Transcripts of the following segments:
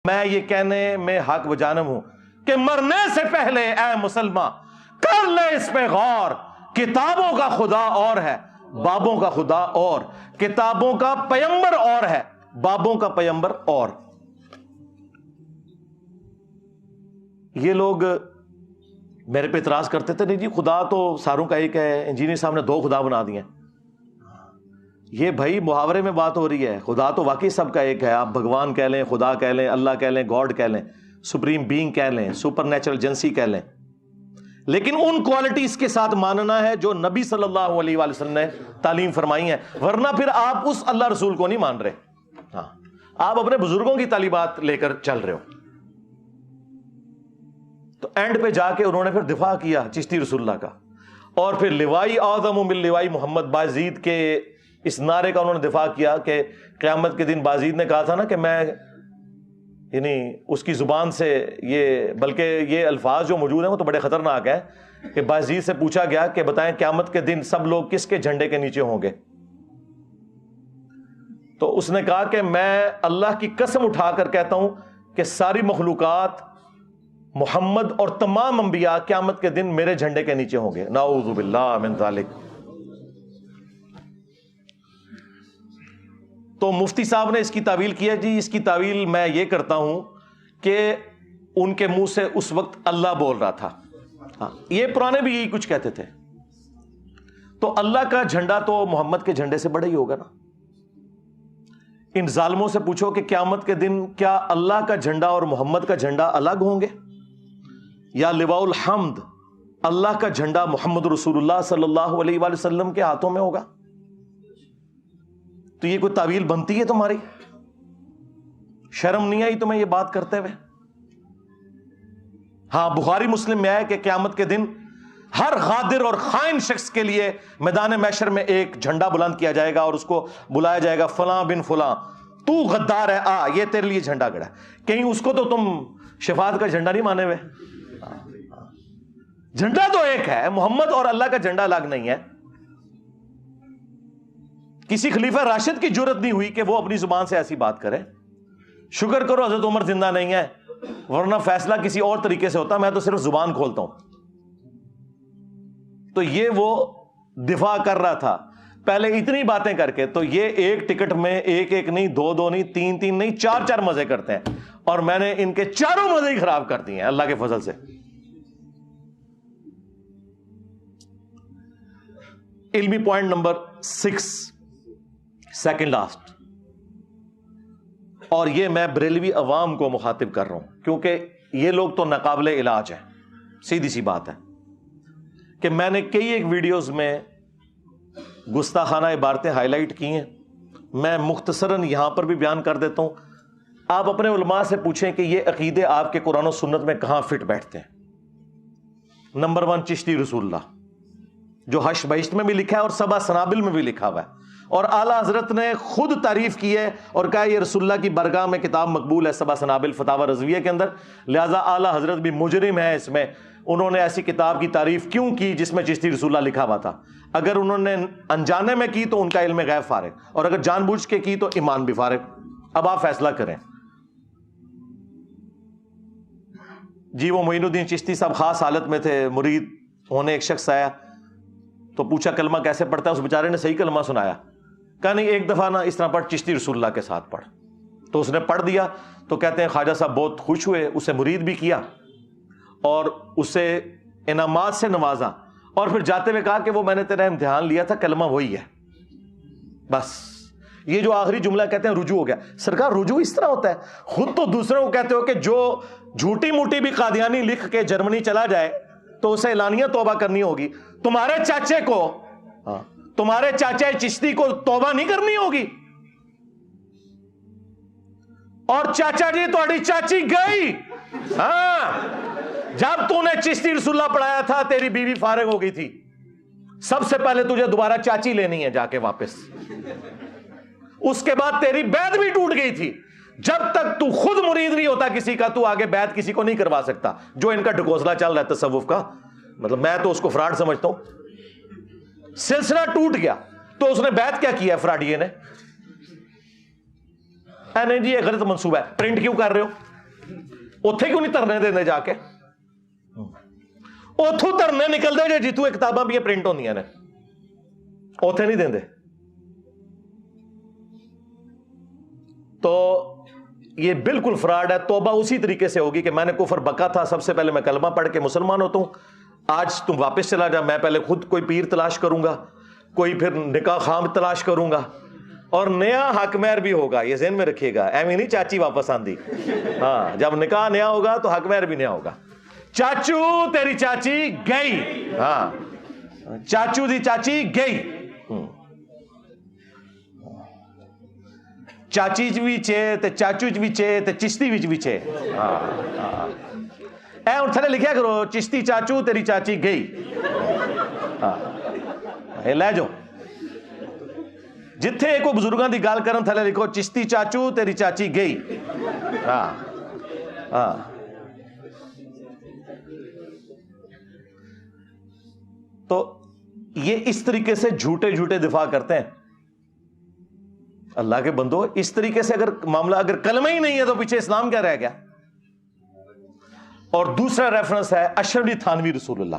میں یہ کہنے میں حق بجانب ہوں کہ مرنے سے پہلے اے مسلمان کر لے اس پہ غور، کتابوں کا خدا اور ہے، بابوں کا خدا اور، کتابوں کا پیغمبر اور ہے، بابوں کا پیغمبر اور۔ یہ لوگ میرے پہ اعتراض کرتے تھے، نہیں جی خدا تو ساروں کا ایک ہے، انجینئر صاحب نے 2 خدا بنا دیے۔ یہ بھائی محاورے میں بات ہو رہی ہے، خدا تو واقعی سب کا ایک ہے، آپ بھگوان کہہ لیں، خدا کہہ لیں، اللہ کہہ لیں، گاڈ کہہ لیں، سپریم بینگ کہہ لیں، سپر نیچرل ایجنسی کہہ لیں، لیکن ان کوالٹیز کے ساتھ ماننا ہے جو نبی صلی اللہ علیہ وآلہ وسلم نے تعلیم فرمائی ہیں، ورنہ پھر آپ اس اللہ رسول کو نہیں مان رہے، ہاں آپ اپنے بزرگوں کی تعلیمات لے کر چل رہے ہو۔ تو اینڈ پہ جا کے انہوں نے پھر دفاع کیا چشتی رسول اللہ کا، اور پھر لوائی اعظم من لوائی محمد، بازید کے اس نعرے کا انہوں نے دفاع کیا کہ قیامت کے دن بازید نے کہا تھا نا کہ میں، یعنی اس کی زبان سے یہ، بلکہ یہ الفاظ جو موجود ہیں وہ تو بڑے خطرناک ہیں کہ بازید سے پوچھا گیا کہ بتائیں قیامت کے دن سب لوگ کس کے جھنڈے کے نیچے ہوں گے؟ تو اس نے کہا کہ میں اللہ کی قسم اٹھا کر کہتا ہوں کہ ساری مخلوقات، محمد اور تمام انبیاء قیامت کے دن میرے جھنڈے کے نیچے ہوں گے، نعوذ باللہ من ذالک۔ تو مفتی صاحب نے اس کی تعویل کی ہے، جی اس کی تعویل میں یہ کرتا ہوں کہ ان کے منہ سے اس وقت اللہ بول رہا تھا، ہاں یہ پرانے بھی یہی کچھ کہتے تھے، تو اللہ کا جھنڈا تو محمد کے جھنڈے سے بڑا ہی ہوگا نا۔ ان ظالموں سے پوچھو کہ قیامت کے دن کیا اللہ کا جھنڈا اور محمد کا جھنڈا الگ ہوں گے، یا لواء الحمد اللہ کا جھنڈا محمد رسول اللہ صلی اللہ علیہ وآلہ وسلم کے ہاتھوں میں ہوگا؟ تو یہ کوئی تعویل بنتی ہے تمہاری؟ شرم نہیں آئی تمہیں یہ بات کرتے ہوئے؟ ہاں بخاری مسلم میں ہے کہ قیامت کے دن ہر غادر اور خائن شخص کے لیے میدان محشر میں ایک جھنڈا بلند کیا جائے گا اور اس کو بلایا جائے گا، فلاں بن فلاں تو غدار ہے، آ یہ تیرے لیے جھنڈا گڑا ہے۔ کہیں اس کو تو تم شفاعت کا جھنڈا نہیں مانے ہوئے؟ جھنڈا تو ایک ہے، محمد اور اللہ کا جھنڈا الگ نہیں ہے۔ کسی خلیفہ راشد کی جرت نہیں ہوئی کہ وہ اپنی زبان سے ایسی بات کرے۔ شکر کرو حضرت عمر زندہ نہیں ہے، ورنہ فیصلہ کسی اور طریقے سے ہوتا، میں تو صرف زبان کھولتا ہوں۔ تو یہ وہ دفاع کر رہا تھا پہلے اتنی باتیں کر کے، تو یہ ایک ٹکٹ میں ایک نہیں، 2 نہیں، 3 نہیں، 4 مزے کرتے ہیں، اور میں نے ان کے چاروں مزے ہی خراب کر دیے ہیں اللہ کے فضل سے۔ علمی پوائنٹ نمبر 6، سیکنڈ لاسٹ، اور یہ میں بریلوی عوام کو مخاطب کر رہا ہوں کیونکہ یہ لوگ تو ناقابل علاج ہیں، سیدھی سی بات ہے کہ میں نے کئی ایک ویڈیوز میں گستاخانہ عبارتیں ہائی لائٹ کی ہیں، میں مختصراً یہاں پر بھی بیان کر دیتا ہوں۔ آپ اپنے علماء سے پوچھیں کہ یہ عقیدے آپ کے قرآن و سنت میں کہاں فٹ بیٹھتے ہیں۔ نمبر 1 چشتی رسول اللہ، جو حشر بہشت میں بھی لکھا ہے اور سبع سنابل میں بھی لکھا ہوا ہے، اور اعلیٰ حضرت نے خود تعریف کی ہے اور کہا یہ رسول اللہ کی برگاہ میں کتاب مقبول ہے، سبع سنابل فتاوی رضویہ کے اندر، لہذا اعلیٰ حضرت بھی مجرم ہے اس میں، انہوں نے ایسی کتاب کی تعریف کیوں کی جس میں چشتی رسول اللہ لکھا ہوا تھا؟ اگر انہوں نے انجانے میں کی تو ان کا علم غیب فارغ، اور اگر جان بوجھ کے کی تو ایمان بھی فارغ۔ اب آپ فیصلہ کریں۔ جی وہ معین الدین چشتی صاحب خاص حالت میں تھے، مرید ہونے ایک شخص آیا تو پوچھا کلمہ کیسے پڑھتا ہے، اس بیچارے نے صحیح کلمہ سنایا، کہا نہیں ایک دفعہ نا اس طرح پڑھ، چشتی رسول اللہ کے ساتھ پڑھ، تو اس نے پڑھ دیا۔ تو کہتے ہیں خواجہ صاحب بہت خوش ہوئے، اسے مرید بھی کیا اور اسے انعامات سے نوازا، اور پھر جاتے ہوئے کہا کہ وہ میں نے تیرا امتحان لیا تھا، کلمہ وہی ہے بس۔ یہ جو آخری جملہ کہتے ہیں رجوع ہو گیا، سرکار رجوع اس طرح ہوتا ہے؟ خود تو دوسروں کو کہتے ہو کہ جو جھوٹی موٹی بھی قادیانی لکھ کے جرمنی چلا جائے تو اسے اعلانیہ توبہ کرنی ہوگی، تمہارے چاچے کو، تمہارے چاچے چشتی کو توبہ نہیں کرنی ہوگی؟ اور چاچا جی تھوڑی چاچی گئی، ہاں جب تو نے چشتی رسول اللہ پڑھایا تھا تیری بیوی فارغ ہو گئی تھی، سب سے پہلے تجھے دوبارہ چاچی لینی ہے جا کے واپس، اس کے بعد تیری بیعت بھی ٹوٹ گئی تھی۔ جب تک تو خود مرید نہیں ہوتا کسی کا تو آگے بیعت کسی کو نہیں کروا سکتا۔ جو ان کا ڈھکوسلا چل رہا ہے تصوف کا، مطلب میں تو اس کو فراڈ سمجھتا ہوں، سلسلہ ٹوٹ گیا تو اس نے بیعت کیا کیا ہے فراڈیے نے؟ نہیں جی یہ غلط منصوبہ ہے، پرنٹ کیوں کر رہے ہو؟ ਉੱਥੇ ਕਿਉਂ ਨਹੀਂ ਧਰਨੇ ਦਿੰਦੇ ਜਾ ਕੇ? ਉੱਥੋਂ ਧਰਨੇ ਨਿਕਲਦੇ ਜੇ ਜਿੱਥੋਂ ਇਹ ਕਿਤਾਬਾਂ ਵੀ ਪ੍ਰਿੰਟ ਹੁੰਦੀਆਂ ਨੇ, ਉੱਥੇ ਨਹੀਂ ਦਿੰਦੇ। تو یہ بالکل فراڈ ہے. توبہ اسی طریقے سے ہوگی کہ میں نے کفر بکا تھا، سب سے پہلے میں کلمہ پڑھ کے مسلمان ہوتا ہوں، آج تم واپس چلا جا، میں پہلے خود کوئی پیر تلاش کروں گا، کوئی پھر نکاح خام تلاش کروں گا، اور نیا حق مہر بھی ہوگا. یہ ذہن میں رکھیے گا، ایویں نہیں چاچی واپس آندی. ہاں، جب نکاح نیا ہوگا تو حق مہر بھی نیا ہوگا. چاچو تیری چاچی گئی، ہاں چاچو دی چاچی گئی، چاچی بھی چے تے چاچو بھی چے تے چشتی بھی چے. اے ہن تھلے لکھیا کرو چشتی چاچو تیری چاچی گئی. اے لے جاؤ جتھے کوئی بزرگاں دی گل کرن تھلے لکھو چشتی چاچو تیری چاچی گئی. ہاں ہاں تو یہ اس طریقے سے جھوٹے جھوٹے دفاع کرتے ہیں. اللہ کے بندو، اس طریقے سے اگر معاملہ، اگر کلمہ ہی نہیں ہے تو پیچھے اسلام کیا رہ گیا؟ اور دوسرا ریفرنس ہے اشرف علی تھانوی رسول اللہ.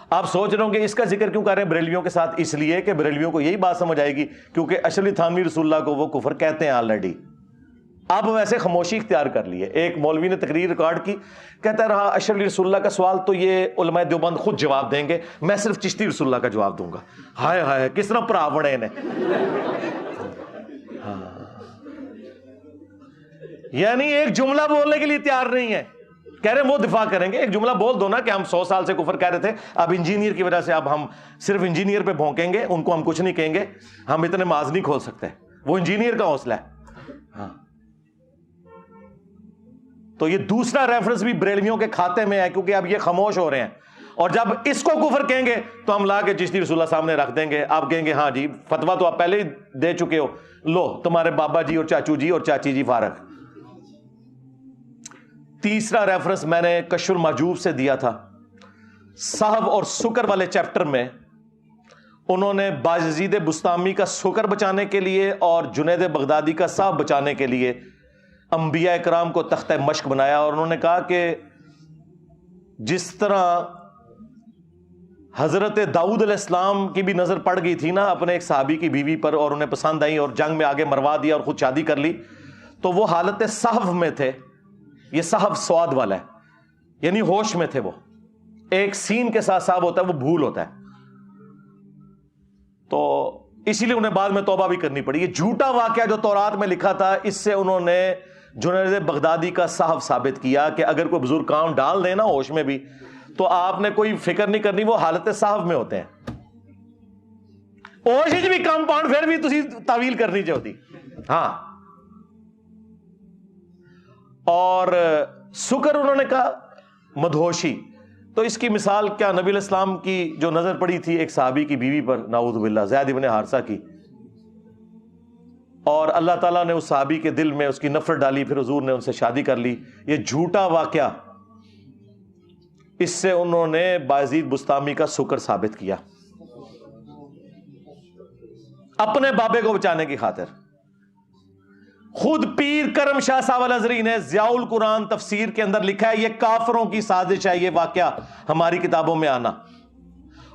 آپ سوچ رہے ہوں کہ اس کا ذکر کیوں کر رہے ہیں بریلویوں کے ساتھ؟ اس لیے کہ بریلویوں کو یہی بات سمجھ آئے گی، کیونکہ اشرف علی تھانوی رسول اللہ کو وہ کفر کہتے ہیں آلریڈی. اب ویسے خاموشی اختیار کر لی ہے. ایک مولوی نے تقریر ریکارڈ کی، کہتا رہا اشرف علی رسول اللہ کا سوال تو یہ علماء دیوبند خود جواب دیں گے، میں صرف چشتی رسول اللہ کا جواب دوں گا. ہائے ہائے کس طرح پرا بڑے نے. یعنی ایک جملہ بولنے کے لیے تیار نہیں ہے. کہہ رہے ہیں وہ دفاع کریں گے. ایک جملہ بول دو نا کہ ہم 100 سال سے کفر کہہ رہے تھے، اب انجینئر کی وجہ سے اب ہم صرف انجینئر پہ بھونکیں گے، ان کو ہم کچھ نہیں کہیں گے، ہم اتنے ماز نہیں کھول سکتے. وہ انجینئر کا حوصلہ ہے. ہاں تو یہ دوسرا ریفرنس بھی بریلویوں کے کھاتے میں ہے، کیونکہ اب یہ خاموش ہو رہے ہیں. اور جب اس کو کفر کہیں گے تو ہم لا کے چشتی رسول اللہ سامنے رکھ دیں گے. آپ کہیں گے ہاں جی فتویٰ تو آپ پہلے ہی دے چکے ہو، لو تمہارے بابا جی اور چاچو جی اور چاچی جی فارغ. تیسرا ریفرنس میں نے کشف المحجوب سے دیا تھا. صحب اور سکر والے چیپٹر میں انہوں نے باجزید بستامی کا سکر بچانے کے لیے اور جنید بغدادی کا صحب بچانے کے لیے انبیاء کرام کو تختہ مشق بنایا. اور انہوں نے کہا کہ جس طرح حضرت داؤد علیہ السلام کی بھی نظر پڑ گئی تھی نا اپنے ایک صحابی کی بیوی پر، اور انہیں پسند آئی اور جنگ میں آگے مروا دیا اور خود شادی کر لی، تو وہ حالت صحف میں تھے. یہ صحف سواد والا ہے، یعنی ہوش میں تھے. وہ ایک سین کے ساتھ صحب ہوتا ہے، وہ بھول ہوتا ہے. تو اسی لیے انہیں بعد میں توبہ بھی کرنی پڑی. یہ جھوٹا واقعہ جو تورات میں لکھا تھا، اس سے انہوں نے جنید بغدادی کا صحف ثابت کیا کہ اگر کوئی بزرگ کام ڈال دے نا ہوش میں بھی، تو آپ نے کوئی فکر نہیں کرنی، وہ حالت صحف میں ہوتے ہیں. ہوش بھی کمپاؤنڈ پھر بھی تسی تعویل کرنی چاہتی. ہاں اور سکر انہوں نے کہا مدہوشی. تو اس کی مثال کیا نبی علیہ السلام کی جو نظر پڑی تھی ایک صحابی کی بیوی پر، نعوذ باللہ، زید ابن حارثہ کی، اور اللہ تعالیٰ نے اس صحابی کے دل میں اس کی نفرت ڈالی، پھر حضور نے ان سے شادی کر لی. یہ جھوٹا واقعہ، اس سے انہوں نے باجزید بستامی کا سکر ثابت کیا اپنے بابے کو بچانے کی خاطر. خود پیر کرم شاہ صاحب الازہری نے ضیاء القرآن تفسیر کے اندر لکھا ہے یہ کافروں کی سازش ہے یہ واقعہ ہماری کتابوں میں آنا.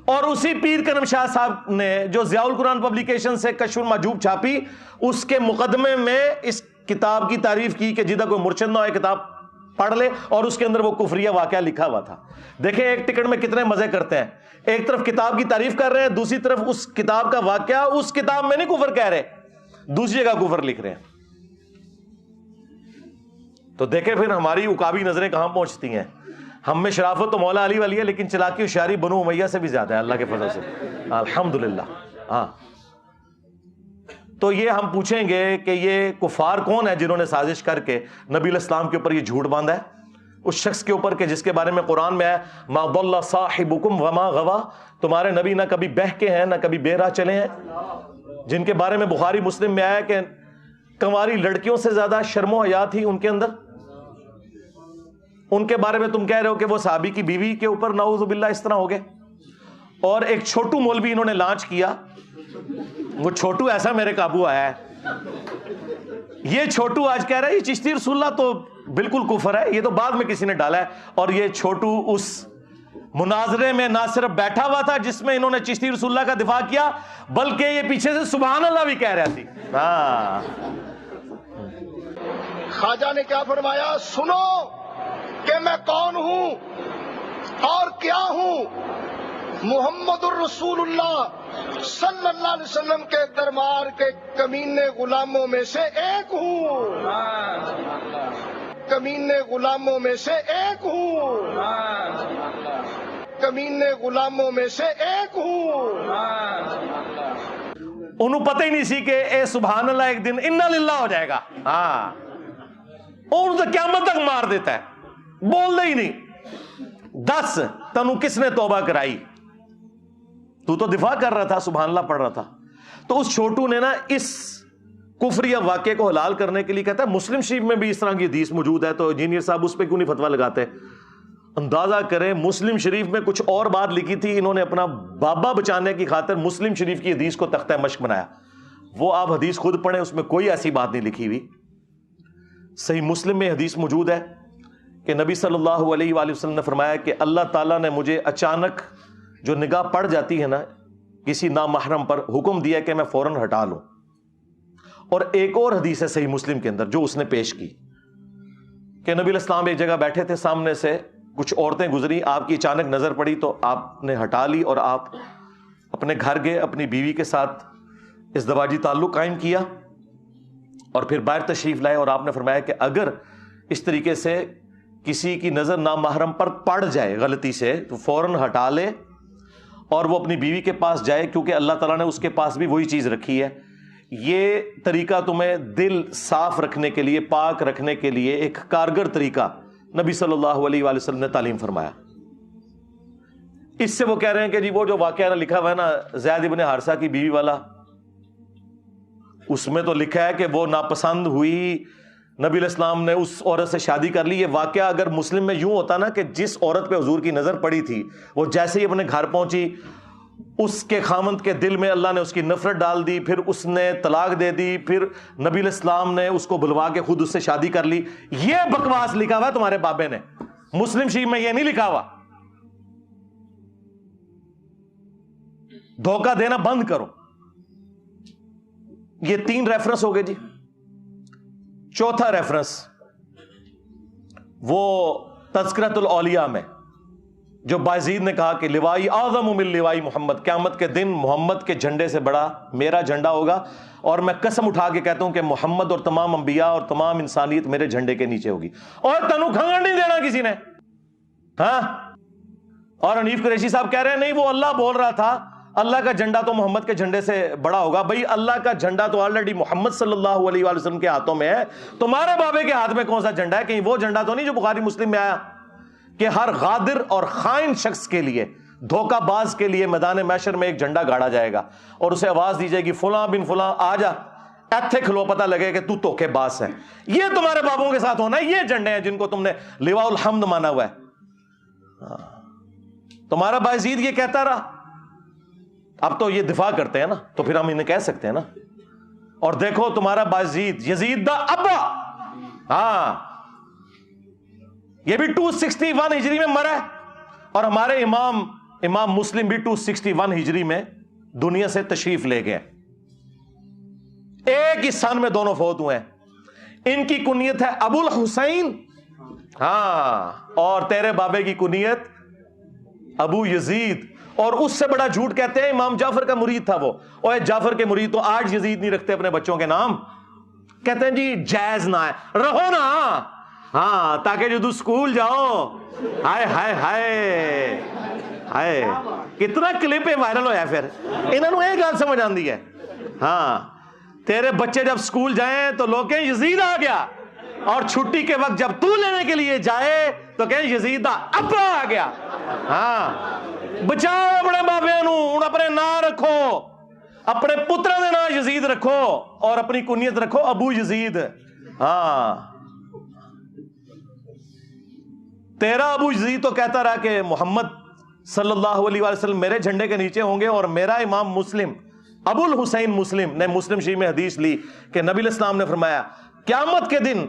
اور اسی پیر کرم شاہ صاحب نے جو ضیاء القرآن پبلیکیشن سے کشف المحجوب چھاپی، اس کے مقدمے میں اس کتاب کی تعریف کی کہ جدہ کوئی مرشد نہ ہوئے کتاب پڑھ لے، اور اس کے اندر وہ کفریہ واقعہ لکھا ہوا تھا. دیکھیں ایک ٹکٹ میں کتنے مزے کرتے ہیں. ایک طرف کتاب کی تعریف کر رہے ہیں، دوسری طرف اس کتاب کا واقعہ اس کتاب میں نہیں کفر کہہ رہے، دوسری جگہ کفر لکھ رہے ہیں. تو دیکھیں پھر ہماری عقابی نظریں کہاں پہنچتی ہیں. ہم میں شرافت تو مولا علی والی ہے، لیکن چلاکی و ہوشیاری بنو امیہ سے بھی زیادہ ہے اللہ کے فضل سے، الحمدللہ. ہاں تو یہ ہم پوچھیں گے کہ یہ کفار کون ہے جنہوں نے سازش کر کے نبی علیہ السلام کے اوپر یہ جھوٹ باندھا ہے، اس شخص کے اوپر کہ جس کے بارے میں قرآن میں ہے ما ضل صاحبکم وما غوا، تمہارے نبی نہ کبھی بہکے ہیں نہ کبھی بے راہ چلے ہیں، جن کے بارے میں بخاری مسلم میں آیا کہ کنواری لڑکیوں سے زیادہ شرم و حیا تھی ان کے اندر. ان کے بارے میں تم کہہ رہے ہو کہ وہ صحابی کی بیوی کے اوپر نعوذ باللہ اس طرح ہو گئے. اور ایک چھوٹو مولوی انہوں نے لانچ کیا، وہ چھوٹو ایسا میرے قابو آیا ہے، یہ چھوٹو آج کہہ رہا ہے یہ چشتی رسول اللہ تو بالکل کفر ہے، یہ تو بعد میں کسی نے ڈالا ہے. اور یہ چھوٹو اس مناظرے میں نہ صرف بیٹھا ہوا تھا جس میں انہوں نے چشتی رسول اللہ کا دفاع کیا، بلکہ یہ پیچھے سے سبحان اللہ بھی کہہ رہا تھی. ہاں خواجہ نے کیا فرمایا؟ سنو کہ میں کون ہوں اور کیا ہوں. محمد الرسول اللہ صلی اللہ علیہ وسلم کے دربار کے کمینے غلاموں میں سے ایک ہوں. کمینے غلاموں میں سے ایک ہوں. کمینے غلاموں میں سے ایک ہوں. انہوں پتہ ہی نہیں سی کہ اے سبحان اللہ ایک دن انا للہ ہو جائے گا. ہاں اور تو قیامت تک مار دیتا ہے، بول دے ہی نہیں. دس تنو کس نے توبہ کرائی؟ تو دفاع کر رہا تھا، سبحان اللہ پڑھ رہا تھا. تو اس چھوٹو نے نا اس کفری واقعے کو حلال کرنے کے لیے کہتا ہے مسلم شریف میں بھی اس طرح کی حدیث موجود ہے، تو انجینئر صاحب اس پہ کیوں نہیں فتویٰ لگاتے؟ اندازہ کریں مسلم شریف میں کچھ اور بات لکھی تھی، انہوں نے اپنا بابا بچانے کی خاطر مسلم شریف کی حدیث کو تختہ مشق بنایا. وہ آپ حدیث خود پڑھیں، اس میں کوئی ایسی بات نہیں لکھی ہوئی. صحیح مسلم میں حدیث موجود ہے کہ نبی صلی اللہ علیہ وآلہ وسلم نے فرمایا کہ اللہ تعالیٰ نے مجھے اچانک جو نگاہ پڑ جاتی ہے نا کسی نامحرم پر، حکم دیا کہ میں فوراً ہٹا لوں. اور ایک اور حدیث ہے صحیح مسلم کے اندر جو اس نے پیش کی کہ نبی علیہ السلام ایک جگہ بیٹھے تھے، سامنے سے کچھ عورتیں گزری، آپ کی اچانک نظر پڑی تو آپ نے ہٹا لی اور آپ اپنے گھر گئے، اپنی بیوی کے ساتھ ازدواجی تعلق قائم کیا اور پھر باہر تشریف لائے. اور آپ نے فرمایا کہ اگر اس طریقے سے کسی کی نظر نامحرم پر پڑ جائے غلطی سے تو فوراً ہٹا لے اور وہ اپنی بیوی کے پاس جائے، کیونکہ اللہ تعالیٰ نے اس کے پاس بھی وہی چیز رکھی ہے. یہ طریقہ تمہیں دل صاف رکھنے کے لیے، پاک رکھنے کے لیے ایک کارگر طریقہ نبی صلی اللہ علیہ وآلہ وسلم نے تعلیم فرمایا. اس سے وہ کہہ رہے ہیں کہ جی وہ جو واقعہ لکھا ہوا ہے نا زید ابن حارثہ کی بیوی والا، اس میں تو لکھا ہے کہ وہ ناپسند ہوئی، نبی علیہ السلام نے اس عورت سے شادی کر لی. یہ واقعہ اگر مسلم میں یوں ہوتا نا کہ جس عورت پہ حضور کی نظر پڑی تھی وہ جیسے ہی اپنے گھر پہنچی، اس کے خامند کے دل میں اللہ نے اس کی نفرت ڈال دی، پھر اس نے طلاق دے دی، پھر نبی علیہ السلام نے اس کو بلوا کے خود اس سے شادی کر لی. یہ بکواس لکھا ہوا تمہارے بابے نے، مسلم شریف میں یہ نہیں لکھا ہوا. دھوکہ دینا بند کرو. یہ 3 ریفرنس ہو گئے جی. چوتھا ریفرنس وہ تذکرۃ الاولیاء میں جو بایزید نے کہا کہ لوائی اعظم من لوائی محمد، قیامت کے دن محمد کے جھنڈے سے بڑا میرا جھنڈا ہوگا، اور میں قسم اٹھا کے کہتا ہوں کہ محمد اور تمام انبیاء اور تمام انسانیت میرے جھنڈے کے نیچے ہوگی. اور تنو کھنگڑ نہیں دینا کسی نے. ہاں اور حنیف قریشی صاحب کہہ رہے ہیں نہیں وہ اللہ بول رہا تھا، اللہ کا جھنڈا تو محمد کے جھنڈے سے بڑا ہوگا. بھائی اللہ کا جھنڈا تو آلریڈی محمد صلی اللہ علیہ وآلہ وسلم کے ہاتھوں میں ہے، تمہارے بابے کے ہاتھ میں کون سا جھنڈا ہے؟ کہیں وہ جھنڈا تو نہیں جو بخاری مسلم میں آیا کہ ہر غادر اور خائن شخص کے لیے، دھوکہ باز کے لیے میدان محشر میں ایک جھنڈا گاڑا جائے گا اور اسے آواز دی جائے گی فلاں بن فلاں آ جا، ایتھے کھلو، پتہ لگے کہ تو دھوکے باز ہے. یہ تمہارے بابوں کے ساتھ ہونا ہے. یہ جھنڈے ہیں جن کو تم نے لواء الحمد مانا ہوا ہے. تمہارا بایزید یہ کہتا رہا، اب تو یہ دفاع کرتے ہیں نا تو پھر ہم انہیں کہہ سکتے ہیں نا. اور دیکھو تمہارا بایزید یزید دا ابا، ہاں یہ بھی 261 ہجری میں مرا ہے، اور ہمارے امام مسلم بھی 261 ہجری میں دنیا سے تشریف لے گئے. ایک ہی سن میں دونوں فوت ہوئے ہیں. ان کی کنیت ہے ابو الحسین، ہاں، اور تیرے بابے کی کنیت ابو یزید. اور اس سے بڑا جھوٹ کہتے ہیں امام جعفر کا مرید تھا وہ. اور جعفر کے مرید تو آج یزید نہیں رکھتے اپنے بچوں کے نام، کہتے ہیں جی جائز نہ ہے، رہو نا، ہاں، تاکہ جدو سکول جاؤ. ہائے ہائے ہائے ہائے، کتنا کلپ وائرل ہوا ہے. پھر انہوں نے ایک گل سمجھ آندی ہے، ہاں تیرے بچے جب سکول جائیں تو لوگ کہیں یزید آ گیا، اور چھٹی کے وقت جب تو لینے کے لیے جائے تو کہیں یزید دا ابا آ گیا. ہاں بچاؤ اپنے بابے نو، ہن اپنے نام رکھو، اپنے پترا دے نام یزید رکھو اور اپنی کنیت رکھو ابو یزید. ہاں تیرا ابو یزید تو کہتا رہا کہ محمد صلی اللہ علیہ وآلہ وسلم میرے جھنڈے کے نیچے ہوں گے، اور میرا امام مسلم ابو الحسین مسلم نے مسلم شریف میں حدیث لی کہ نبی علیہ السلام نے فرمایا قیامت کے دن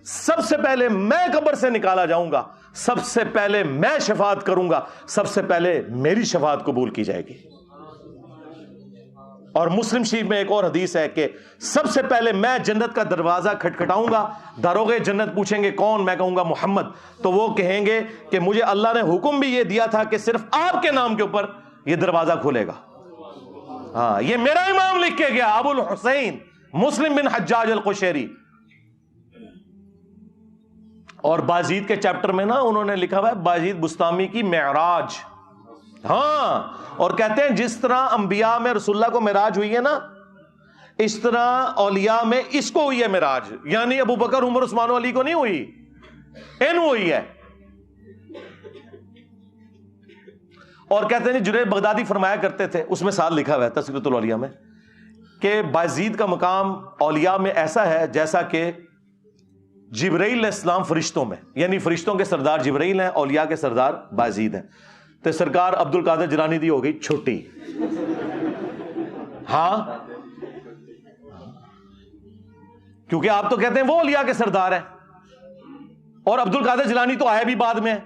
سب سے پہلے میں قبر سے نکالا جاؤں گا, سب سے پہلے میں شفاعت کروں گا, سب سے پہلے میری شفاعت قبول کی جائے گی. اور مسلم شریف میں ایک اور حدیث ہے کہ سب سے پہلے میں جنت کا دروازہ کھٹکھٹاؤں گا, داروغے جنت پوچھیں گے کون, میں کہوں گا محمد, تو وہ کہیں گے کہ مجھے اللہ نے حکم بھی یہ دیا تھا کہ صرف آپ کے نام کے اوپر یہ دروازہ کھولے گا. ہاں, یہ میرا امام لکھ کے گیا, ابو الحسین مسلم بن حجاج القشیری. اور بازید کے چیپٹر میں نا انہوں نے لکھا ہوا ہے بازید بستامی کی معراج. ہاں, اور کہتے ہیں جس طرح انبیاء میں رسول اللہ کو معراج ہوئی ہے نا, اس طرح اولیاء میں اس کو ہوئی ہے معراج. یعنی ابو بکر عمر عثمان و علی کو نہیں ہوئی, ان ہوئی ہے. اور کہتے ہیں جنید بغدادی فرمایا کرتے تھے, اس میں سال لکھا ہوا ہے تذکرۃ الاولیاء میں, کہ بازید کا مقام اولیاء میں ایسا ہے جیسا کہ جبرائیل علیہ السلام فرشتوں میں, یعنی فرشتوں کے سردار جبرائیل ہیں, اولیاء کے سردار بازید ہیں. تو سرکار عبد القادر جیلانی دی ہو گئی چھوٹی. ہاں, کیونکہ آپ تو کہتے ہیں وہ اولیاء کے سردار ہیں, اور عبد القادر جیلانی تو آئے بھی بعد میں,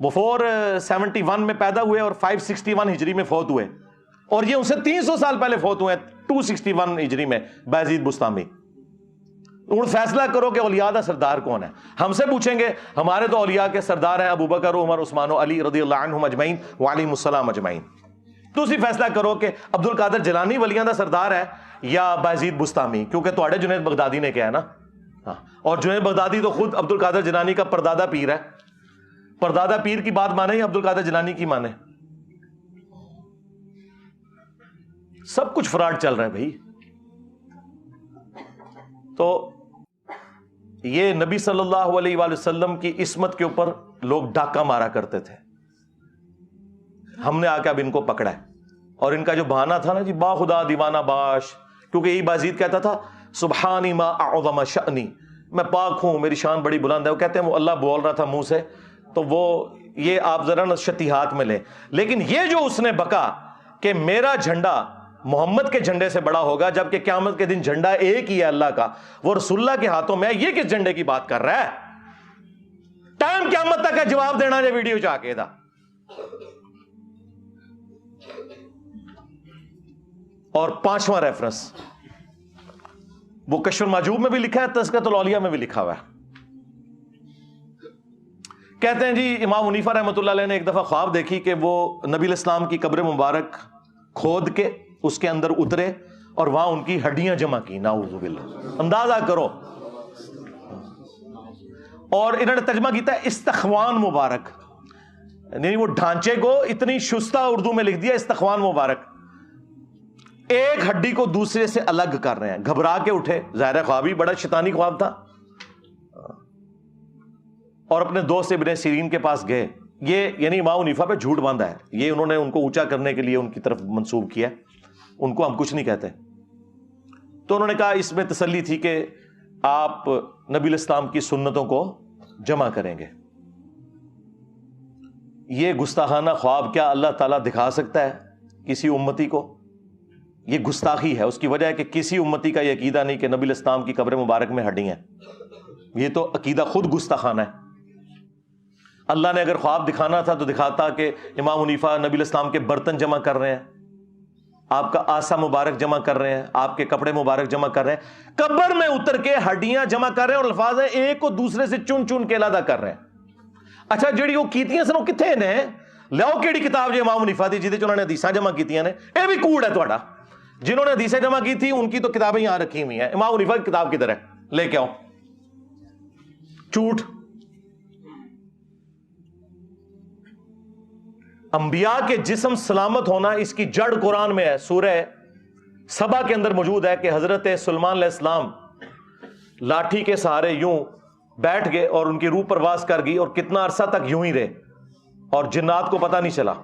وہ 471 میں پیدا ہوئے اور 561 ہجری میں فوت ہوئے, اور یہ ان سے 300 سال پہلے فوت ہوئے 261 ہجری میں بازید بستامی. فیصلہ کرو کہ اولیاء دا سردار کون ہے. ہم سے پوچھیں گے, ہمارے تو اولیاء کے سردار ہیں ابو بکر, عمر, عثمان و علی رضی اللہ عنہم اجمعین وعلیہم السلام اجمعین. تو اسی فیصلہ کرو کہ عبد القادر جیلانی ولیاں دا سردار ہے یا بازید بستامی, کیونکہ تواڈے جنید بغدادی نے کیا ہے نا. ہاں, اور جنید بغدادی تو خود عبد القادر جیلانی کا پردادا پیر ہے. پردادا پیر کی بات مانے یا عبد القادر جیلانی کی مانے؟ سب کچھ فراڈ چل رہا ہے بھائی. تو یہ نبی صلی اللہ علیہ وآلہ وسلم کی عصمت کے اوپر لوگ ڈاکہ مارا کرتے تھے. ہم نے آ کے اب ان کو پکڑا ہے, اور ان کا جو بہانہ تھا نا جی, با خدا دیوانہ باش, کیونکہ یہی بازید کہتا تھا سبحانی ما اعظم شأنی, میں پاک ہوں, میری شان بڑی بلند ہے. وہ کہتے ہیں وہ اللہ بول رہا تھا منہ سے, تو وہ یہ آپ ذرا نشتیہات میں لیں. لیکن یہ جو اس نے بکا کہ میرا جھنڈا محمد کے جھنڈے سے بڑا ہوگا, جبکہ قیامت کے دن جھنڈا ایک ہی ہے اللہ کا, وہ رسول اللہ کے ہاتھوں میں ہے, یہ کس جھنڈے کی بات کر رہا ہے؟ ٹائم قیامت تک کا جواب دینا جو ویڈیو چاہ کے دا. اور 5واں ریفرنس وہ کشف المحجوب میں بھی لکھا ہے, تذکرۃ الاولیاء میں بھی لکھا ہوا ہے. کہتے ہیں جی امام حنیفہ رحمۃ اللہ علیہ نے ایک دفعہ خواب دیکھی کہ وہ نبی علیہ السلام کی قبر مبارک کھود کے اس کے اندر اترے اور وہاں ان کی ہڈیاں جمع کی. نعوذ باللہ, اندازہ کرو. اور انہوں نے ترجمہ کیتا ہے استخوان مبارک, یعنی وہ ڈھانچے کو اتنی شستہ اردو میں لکھ دیا استخوان مبارک. ایک ہڈی کو دوسرے سے الگ کر رہے ہیں. گھبرا کے اٹھے, ظاہر خواب ہی بڑا شیطانی خواب تھا, اور اپنے دوست ابن سیرین کے پاس گئے. یہ یعنی امام حنیفہ پہ جھوٹ باندھا ہے, یہ انہوں نے ان کو اونچا کرنے کے لیے ان کی طرف منسوب کیا, ان کو ہم کچھ نہیں کہتے. تو انہوں نے کہا اس میں تسلی تھی کہ آپ نبی علیہ السلام کی سنتوں کو جمع کریں گے. یہ گستاخانہ خواب کیا اللہ تعالیٰ دکھا سکتا ہے کسی امتی کو؟ یہ گستاخی ہے. اس کی وجہ ہے کہ کسی امتی کا یہ عقیدہ نہیں کہ نبی علیہ السلام کی قبر مبارک میں ہڈی ہیں. یہ تو عقیدہ خود گستاخانہ ہے. اللہ نے اگر خواب دکھانا تھا تو دکھاتا کہ امام حنیفہ نبی علیہ السلام کے برتن جمع کر رہے ہیں, آپ کا آسا مبارک جمع کر رہے ہیں, آپ کے کپڑے مبارک جمع کر رہے ہیں, قبر میں اتر کے ہڈیاں جمع کر رہے ہیں, اور الفاظ ہیں ایک کو دوسرے سے چن چن کے علیحدہ کر رہے ہیں. اچھا جڑی وہ کیتیاں سن وہ کتنے نے لیاؤ کیڑی کتاب جو امام حنیفہ دی جہدے انہوں نے حدیثاں جمع کیتیاں نے, اے بھی کوڑ ہے تہاڈا. جنہوں نے حدیثیں جمع کی تھی ان کی تو کتابیں یہاں رکھی ہوئی ہیں, امام حنیفہ کی کتاب کدھر ہے, لے کے آؤ. جھوٹ. انبیاء کے جسم سلامت ہونا اس کی جڑ قرآن میں ہے. سورہ سبا کے اندر موجود ہے کہ حضرت سلیمان علیہ السلام لاٹھی کے سہارے یوں بیٹھ گئے اور ان کی روح پرواز کر گئی, اور کتنا عرصہ تک یوں ہی رہے, اور جنات کو پتہ نہیں چلا.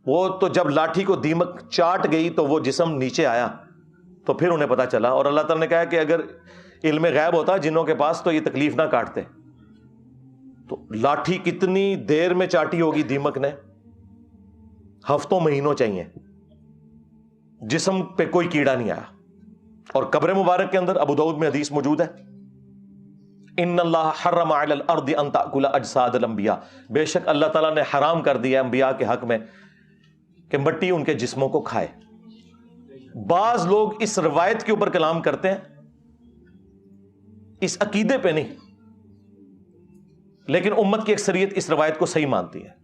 وہ تو جب لاٹھی کو دیمک چاٹ گئی تو وہ جسم نیچے آیا تو پھر انہیں پتہ چلا. اور اللہ تعالیٰ نے کہا کہ اگر علم غیب ہوتا جنوں کے پاس تو یہ تکلیف نہ کاٹتے. تو لاٹھی کتنی دیر میں چاٹی ہوگی دیمک نے؟ ہفتوں مہینوں چاہیے. جسم پہ کوئی کیڑا نہیں آیا. اور قبر مبارک کے اندر ابو داؤد میں حدیث موجود ہے ان اللہ حرم علی الارض ان تاکل اجساد الانبیاء، بے شک اللہ تعالیٰ نے حرام کر دیا انبیاء کے حق میں کہ مٹی ان کے جسموں کو کھائے۔ بعض لوگ اس روایت کے اوپر کلام کرتے ہیں، اس عقیدے پہ نہیں، لیکن امت کی اکثریت اس روایت کو صحیح مانتی ہے۔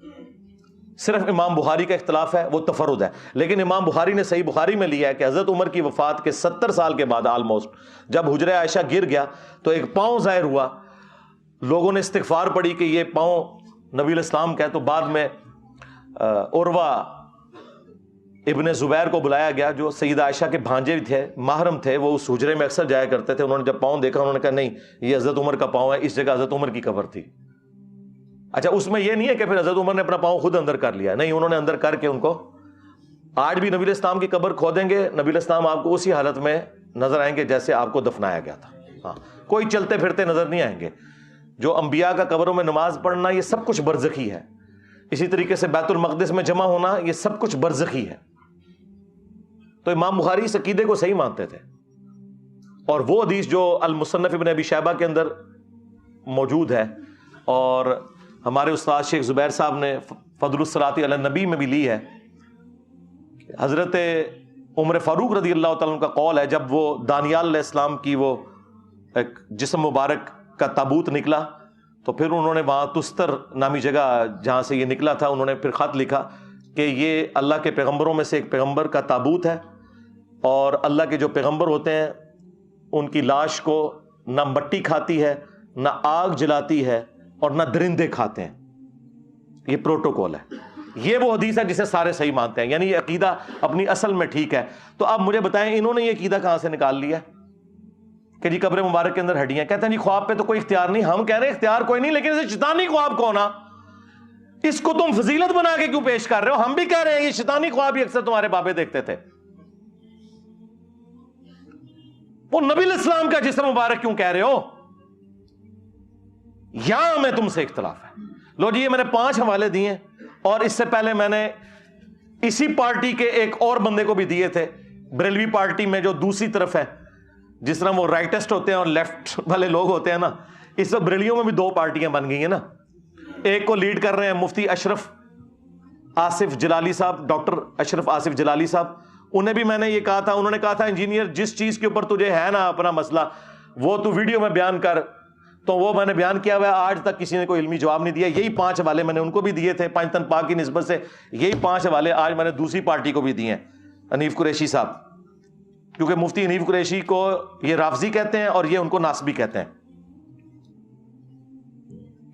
صرف امام بخاری کا اختلاف ہے، وہ تفرد ہے، لیکن امام بخاری نے صحیح بخاری میں لیا ہے کہ حضرت عمر کی وفات کے 70 سال کے بعد آلموسٹ جب حجرہ عائشہ گر گیا تو ایک پاؤں ظاہر ہوا، لوگوں نے استغفار پڑھی کہ یہ پاؤں نبی الاسلام کا ہے، تو بعد میں عروہ ابن زبیر کو بلایا گیا جو سیدہ عائشہ کے بھانجے تھے، محرم تھے، وہ اس حجرے میں اکثر جایا کرتے تھے۔ انہوں نے جب پاؤں دیکھا انہوں نے کہا نہیں یہ حضرت عمر کا پاؤں ہے، اس جگہ حضرت عمر کی قبر تھی۔ اچھا اس میں یہ نہیں ہے کہ پھر حضرت عمر نے اپنا پاؤں خود اندر کر لیا، نہیں، انہوں نے اندر کر کے ان کو، آج بھی نبی الاسلام کی قبر کھودیں گے، نبی الاسلام آپ کو اسی حالت میں نظر آئیں گے جیسے آپ کو دفنایا گیا تھا۔ ہاں، کوئی چلتے پھرتے نظر نہیں آئیں گے۔ جو انبیاء کا قبروں میں نماز پڑھنا یہ سب کچھ برزخی ہے، اسی طریقے سے بیت المقدس میں جمع ہونا یہ سب کچھ برزخی ہے۔ تو امام بخاری اس عقیدے کو صحیح مانتے تھے، اور وہ حدیث جو المصنف ابن ابی شیبہ کے اندر موجود ہے اور ہمارے استاد شیخ زبیر صاحب نے فضل الصلاۃ علی النبی میں بھی لی ہے، حضرت عمر فاروق رضی اللہ تعالیٰ عنہ کا قول ہے، جب وہ دانیال علیہ السلام کی وہ ایک جسم مبارک کا تابوت نکلا تو پھر انہوں نے وہاں تستر نامی جگہ جہاں سے یہ نکلا تھا انہوں نے پھر خط لکھا کہ یہ اللہ کے پیغمبروں میں سے ایک پیغمبر کا تابوت ہے، اور اللہ کے جو پیغمبر ہوتے ہیں ان کی لاش کو نہ مٹی کھاتی ہے، نہ آگ جلاتی ہے، اور نہ درندے کھاتے ہیں۔ یہ پروٹوکول ہے، یہ وہ حدیث ہے جسے سارے صحیح مانتے ہیں، یعنی یہ عقیدہ اپنی اصل میں ٹھیک ہے۔ تو آپ مجھے بتائیں انہوں نے یہ عقیدہ کہاں سے نکال لیا کہ جی قبر مبارک کے اندر ہڈیاں؟ کہتے ہیں جی خواب پہ تو کوئی اختیار نہیں۔ ہم کہہ رہے ہیں اختیار کوئی نہیں، لیکن اسے شیطانی خواب کون نا، اس کو تم فضیلت بنا کے کیوں پیش کر رہے ہو؟ ہم بھی کہہ رہے ہیں یہ شیطانی خواب ہی اکثر تمہارے بابے دیکھتے تھے۔ وہ نبی الاسلام کا جسم مبارک کیوں کہہ رہے ہو؟ یہاں ہمیں تم سے اختلاف ہے۔ لو جی یہ میں نے 5 حوالے دیے ہیں، اور اس سے پہلے میں نے اسی پارٹی کے ایک اور بندے کو بھی دیے تھے، بریلوی پارٹی میں جو دوسری طرف ہے، جس طرح وہ رائٹسٹ ہوتے ہیں اور لیفٹ والے لوگ ہوتے ہیں نا، اس وقت بریلیوں میں بھی 2 پارٹیاں بن گئی ہیں نا۔ ایک کو لیڈ کر رہے ہیں مفتی اشرف آصف جلالی صاحب، ڈاکٹر اشرف آصف جلالی صاحب۔ انہیں بھی میں نے یہ کہا تھا، انہوں نے کہا تھا انجینئر جس چیز کے اوپر تجھے ہے نا اپنا مسئلہ وہ تو ویڈیو میں بیان کر، تو وہ میں نے بیان کیا ہوا ہے، آج تک کسی نے کوئی علمی جواب نہیں دیا۔ یہی 5 حوالے میں نے ان کو بھی دیے تھے پنجتن پاک کی نسبت سے، یہی 5 حوالے آج میں نے دوسری پارٹی کو بھی دیے ہیں، حنیف قریشی صاحب، کیونکہ مفتی حنیف قریشی کو یہ رافضی کہتے ہیں اور یہ ان کو ناسبی کہتے ہیں،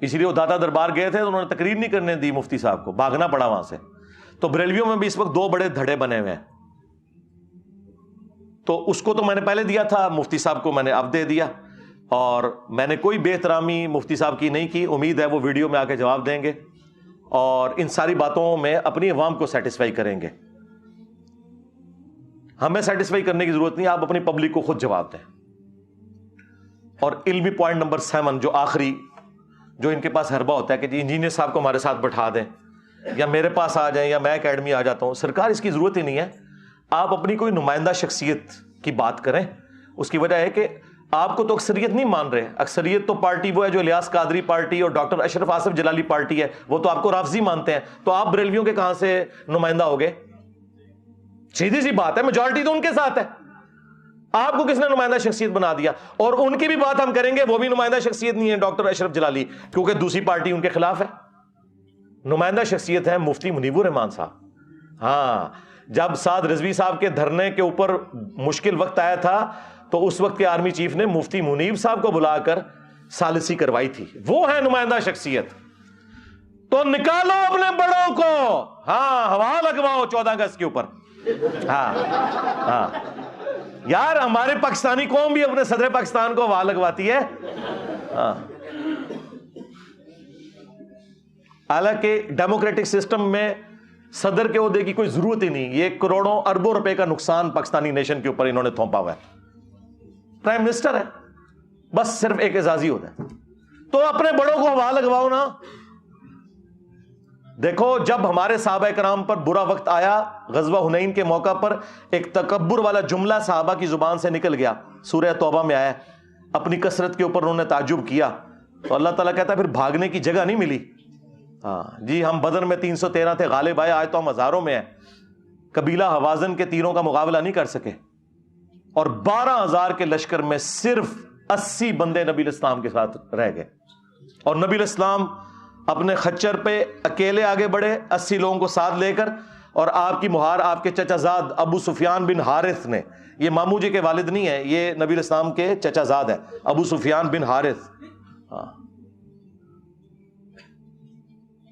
اسی لیے وہ داتا دربار گئے تھے تو انہوں نے تقریر نہیں کرنے دی مفتی صاحب کو، بھاگنا پڑا وہاں سے۔ تو بریلویوں میں بھی اس وقت 2 بڑے دھڑے بنے ہوئے ہیں، تو اس کو تو میں نے پہلے دیا تھا، مفتی صاحب کو میں نے اب دے دیا، اور میں نے کوئی بے احترامی مفتی صاحب کی نہیں کی۔ امید ہے وہ ویڈیو میں آ کے جواب دیں گے اور ان ساری باتوں میں اپنی عوام کو سیٹسفائی کریں گے۔ ہمیں سیٹسفائی کرنے کی ضرورت نہیں، آپ اپنی پبلک کو خود جواب دیں۔ اور علمی پوائنٹ نمبر 7 جو آخری، جو ان کے پاس حربہ ہوتا ہے کہ جی انجینئر صاحب کو ہمارے ساتھ بٹھا دیں یا میرے پاس آ جائیں یا میں اکیڈمی آ جاتا ہوں، سرکار اس کی ضرورت ہی نہیں ہے۔ آپ اپنی کوئی نمائندہ شخصیت کی بات کریں، اس کی وجہ ہے کہ آپ کو تو اکثریت نہیں مان رہے، اکثریت تو پارٹی وہ ہے جو الیاس قادری پارٹی اور ڈاکٹر اشرف آصف جلالی پارٹی ہے، وہ تو آپ کو رافضی مانتے ہیں، تو آپ بریلویوں کے کہاں سے نمائندہ ہو گئے؟ سیدھی سی بات ہے، میجورٹی تو ان کے ساتھ ہے، آپ کو کس نے نمائندہ شخصیت بنا دیا؟ اور ان کی بھی بات ہم کریں گے، وہ بھی نمائندہ شخصیت نہیں ہے ڈاکٹر اشرف جلالی، کیونکہ دوسری پارٹی ان کے خلاف ہے۔ نمائندہ شخصیت ہے مفتی منیب الرحمان صاحب۔ ہاں، جب سعد رضوی صاحب کے دھرنے کے اوپر مشکل وقت آیا تھا تو اس وقت کے آرمی چیف نے مفتی منیب صاحب کو بلا کر ثالثی کروائی تھی، وہ ہے نمائندہ شخصیت۔ تو نکالو اپنے بڑوں کو، ہاں ہوا لگواؤ 14 اگست کے اوپر۔ ہاں ہاں یار، ہمارے پاکستانی قوم بھی اپنے صدر پاکستان کو ہوا لگواتی ہے۔ ہاں، حالانکہ ڈیموکریٹک سسٹم میں صدر کے عہدے کی کوئی ضرورت ہی نہیں، یہ کروڑوں اربوں روپے کا نقصان پاکستانی نیشن کے اوپر انہوں نے تھوپا ہوا ہے۔ پرائم منسٹر ہے، بس صرف ایک اعزازی ہوتا ہے، تو اپنے بڑوں کو ہوا لگواؤ نا۔ دیکھو جب ہمارے صحابہ کرام پر برا وقت آیا، غزوہ حنین کے موقع پر ایک تکبر والا جملہ صحابہ کی زبان سے نکل گیا، سورہ توبہ میں آیا اپنی کثرت کے اوپر انہوں نے تعجب کیا تو اللہ تعالیٰ کہتا ہے پھر بھاگنے کی جگہ نہیں ملی. ہاں جی ہم بدر میں 313 تھے, غالب آئے, آج تو ہم ہزاروں میں ہیں. قبیلہ حوازن کے تیروں کا مقابلہ نہیں کر سکے, اور 12,000 کے لشکر میں صرف 80 بندے نبی الاسلام کے ساتھ رہ گئے. اور نبی الاسلام اپنے خچر پہ اکیلے آگے بڑھے 80 لوگوں کو ساتھ لے کر, اور آپ کی مہار آپ کے چچا زاد ابو سفیان بن حارث نے, یہ مامو جی کے والد نہیں ہے, یہ نبی الاسلام کے چچا زاد ہے, ابو سفیان بن حارث.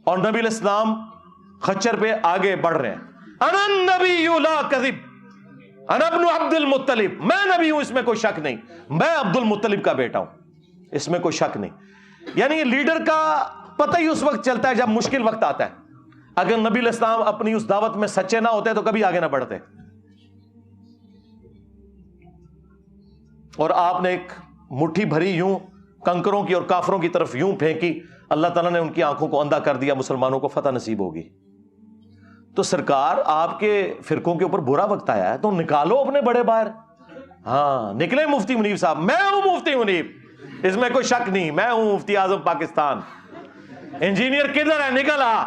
اور نبی الاسلام خچر پہ آگے بڑھ رہے ہیں. انا النبی لا کذب انا ابن عبد المطلب, میں نبی ہوں اس میں کوئی شک نہیں, میں عبد المطلب کا بیٹا ہوں, اس میں کوئی شک نہیں. یعنی لیڈر کا پتہ ہی اس وقت چلتا ہے جب مشکل وقت آتا ہے. اگر نبی الاسلام اپنی اس دعوت میں سچے نہ ہوتے تو کبھی آگے نہ بڑھتے. اور آپ نے ایک مٹھی بھری یوں کنکروں کی اور کافروں کی طرف یوں پھینکی, اللہ تعالیٰ نے ان کی آنکھوں کو اندھا کر دیا, مسلمانوں کو فتح نصیب ہوگی. تو سرکار آپ کے فرقوں کے اوپر برا وقت آیا ہے تو نکالو اپنے بڑے باہر. ہاں نکلے مفتی منیب صاحب, میں ہوں مفتی منیب, اس میں کوئی شک نہیں, میں ہوں مفتی اعظم پاکستان. انجینئر کدھر ہے, نکل آ.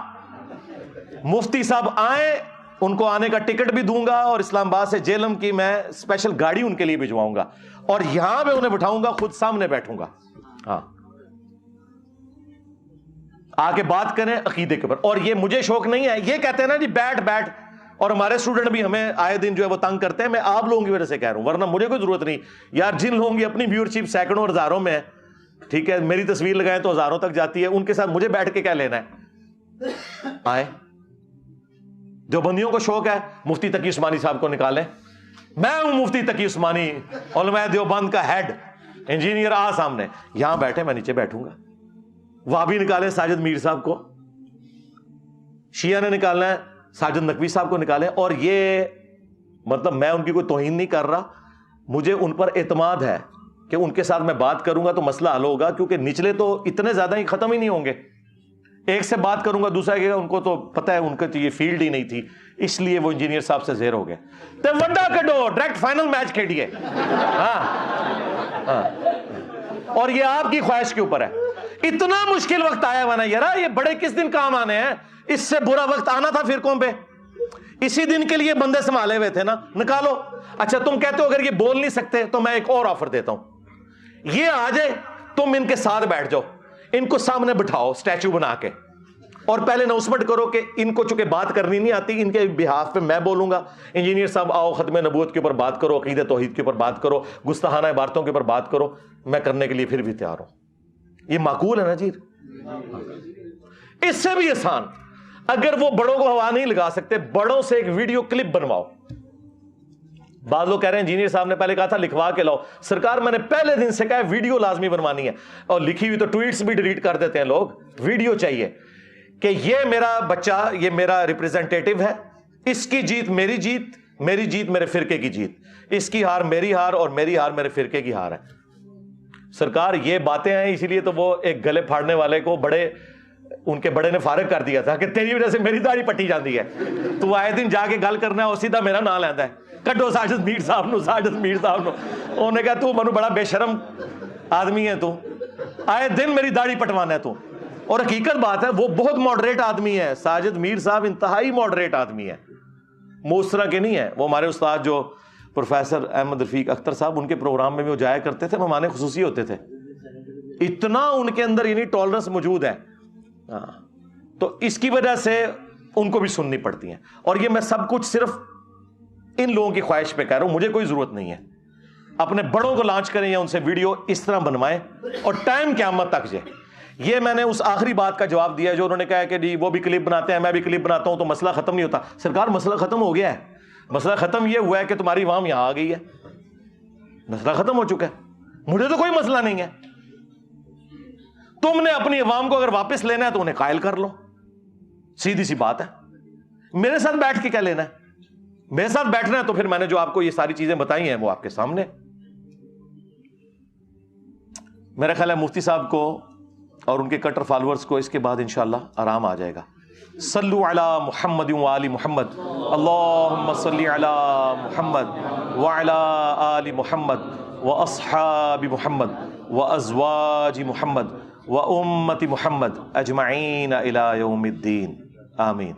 مفتی صاحب آئیں, ان کو آنے کا ٹکٹ بھی دوں گا, اور اسلام آباد سے جیلم کی میں اسپیشل گاڑی ان کے لیے بھجواؤں گا, اور یہاں میں انہیں بٹھاؤں گا, خود سامنے بیٹھوں گا. ہاں آ کے بات کریں عقیدے کے اوپر. اور یہ مجھے شوق نہیں ہے, یہ کہتے ہیں نا جی بیٹھ, اور ہمارے اسٹوڈنٹ بھی ہمیں آئے دن جو ہے وہ تنگ کرتے ہیں. میں آپ لوگوں کی وجہ سے کہہ رہا ہوں, ورنہ مجھے کوئی ضرورت نہیں یار. جن لوگوں کی اپنی ویورشپ سینکڑوں اور ہزاروں میں ہے, ٹھیک ہے, میری تصویر لگائیں تو ہزاروں تک جاتی ہے, ان کے ساتھ مجھے بیٹھ کے کیا لینا ہے. آئے جو بندیوں کو شوق ہے مفتی تقی عثمانی صاحب کو نکالیں. میں ہوں مفتی تقی عثمانی, علماء دیوبند کا ہیڈ. انجینئر آ سامنے, یہاں بیٹھے, میں نیچے بیٹھوں گا. وہابی نکالیں ساجد میر صاحب کو, شیعہ نے نکالنا ہے ساجد نقوی صاحب کو نکالیں. اور یہ مطلب میں ان کی کوئی توہین نہیں کر رہا, مجھے ان پر اعتماد ہے کہ ان کے ساتھ میں بات کروں گا تو مسئلہ حل ہوگا, کیونکہ نچلے تو اتنے زیادہ ہی ختم ہی نہیں ہوں گے. ایک سے بات کروں گا دوسرا کہے گا ان کو تو پتہ ہے, ان کو تو یہ فیلڈ ہی نہیں تھی, اس لیے وہ انجینئر صاحب سے زیر ہو گئے. تو ونڈا کڈو, ڈائریکٹ فائنل میچ کھیلیے. ہاں اور یہ آپ کی خواہش کے اوپر ہے. اتنا مشکل وقت آیا ہوا نا یار, یہ بڑے کس دن کام آنے ہیں, اس سے برا وقت آنا تھا فرقوں پہ. اسی دن کے لیے بندے سنبھالے ہوئے تھے نا, نکالو. اچھا تم کہتے ہو اگر یہ بول نہیں سکتے تو میں ایک اور آفر دیتا ہوں, یہ آ جائے, تم ان کے ساتھ بیٹھ جاؤ, ان کو سامنے بٹھاؤ اسٹیچو بنا کے, اور پہلے اناؤنسمنٹ کرو کہ ان کو چونکہ بات کرنی نہیں آتی, ان کے بہاف پہ میں بولوں گا. انجینئر صاحب آؤ, ختم نبوت کے اوپر بات کرو, عقیدہ توحید کے اوپر بات کرو, گستاخانہ عبارتوں کے اوپر بات کرو, میں کرنے کے لیے پھر بھی تیار ہوں. یہ معقول ہے نا جی؟ اس سے بھی آسان, اگر وہ بڑوں کو ہوا نہیں لگا سکتے, بڑوں سے ایک ویڈیو کلپ بنواؤ. بعض لوگ کہہ رہے ہیں انجینئر صاحب نے پہلے کہا تھا لکھوا کے لاؤ. سرکار میں نے پہلے دن سے کہا ہے ویڈیو لازمی بنوانی ہے, اور لکھی ہوئی تو ٹویٹس بھی ڈیلیٹ کر دیتے ہیں لوگ. ویڈیو چاہیے کہ یہ میرا بچہ, یہ میرا ریپریزنٹیٹو ہے, اس کی جیت میری جیت, میری جیت میرے فرقے کی جیت, اس کی ہار میری ہار, اور میری ہار میرے فرقے کی ہار ہے. سرکار یہ باتیں ہیں, اسی لیے تو وہ ایک گلے پھاڑنے والے کو ان کے بڑے نے فارغ کر دیا تھا کہ تیری وجہ سے میری داڑھی پٹی جاتی ہے, تو آئے دن جا کے گل کرنا ہے اور سیدھا میرا نام لینا ہے, کڈو ساجد میر صاحب نو, ساجد میر صاحب نو. انہوں نے کہا تو منو بڑا بے شرم آدمی ہے, تو آئے دن میری داڑھی پٹوانا ہے تو. اور حقیقت بات ہے وہ بہت ماڈریٹ آدمی ہے, ساجد میر صاحب انتہائی ماڈریٹ آدمی ہے, موسرا کے نہیں ہے. وہ ہمارے استاد جو پروفیسر احمد رفیق اختر صاحب, ان کے پروگرام میں بھی وہ جایا کرتے تھے, مہمان خصوصی ہوتے تھے. اتنا ان کے اندر یعنی ٹالرنس موجود ہے, تو اس کی وجہ سے ان کو بھی سننی پڑتی ہیں. اور یہ میں سب کچھ صرف ان لوگوں کی خواہش پہ کہہ رہا ہوں, مجھے کوئی ضرورت نہیں ہے. اپنے بڑوں کو لانچ کریں یا ان سے ویڈیو اس طرح بنوائیں, اور ٹائم قیامت تک جائے. یہ میں نے اس آخری بات کا جواب دیا جو انہوں نے کہا کہ جی وہ بھی کلپ بناتے ہیں, میں بھی کلپ بناتا ہوں, تو مسئلہ ختم نہیں ہوتا. سرکار مسئلہ ختم ہو گیا ہے. مسئلہ ختم یہ ہوا ہے کہ تمہاری عوام یہاں آ گئی ہے, مسئلہ ختم ہو چکا ہے. مجھے تو کوئی مسئلہ نہیں ہے. تم نے اپنی عوام کو اگر واپس لینا ہے تو انہیں قائل کر لو, سیدھی سی بات ہے. میرے ساتھ بیٹھ کے کیا لینا ہے؟ میرے ساتھ بیٹھنا ہے تو پھر میں نے جو آپ کو یہ ساری چیزیں بتائی ہیں وہ آپ کے سامنے. میرا خیال ہے مفتی صاحب کو اور ان کے کٹر فالورز کو اس کے بعد انشاءاللہ آرام آ جائے گا. صلو علی محمد و آل محمد, اللہم صلی علی محمد و علی آل محمد واصحاب محمد وازواج محمد وامت محمد اجمعین الی یوم الدین آمین.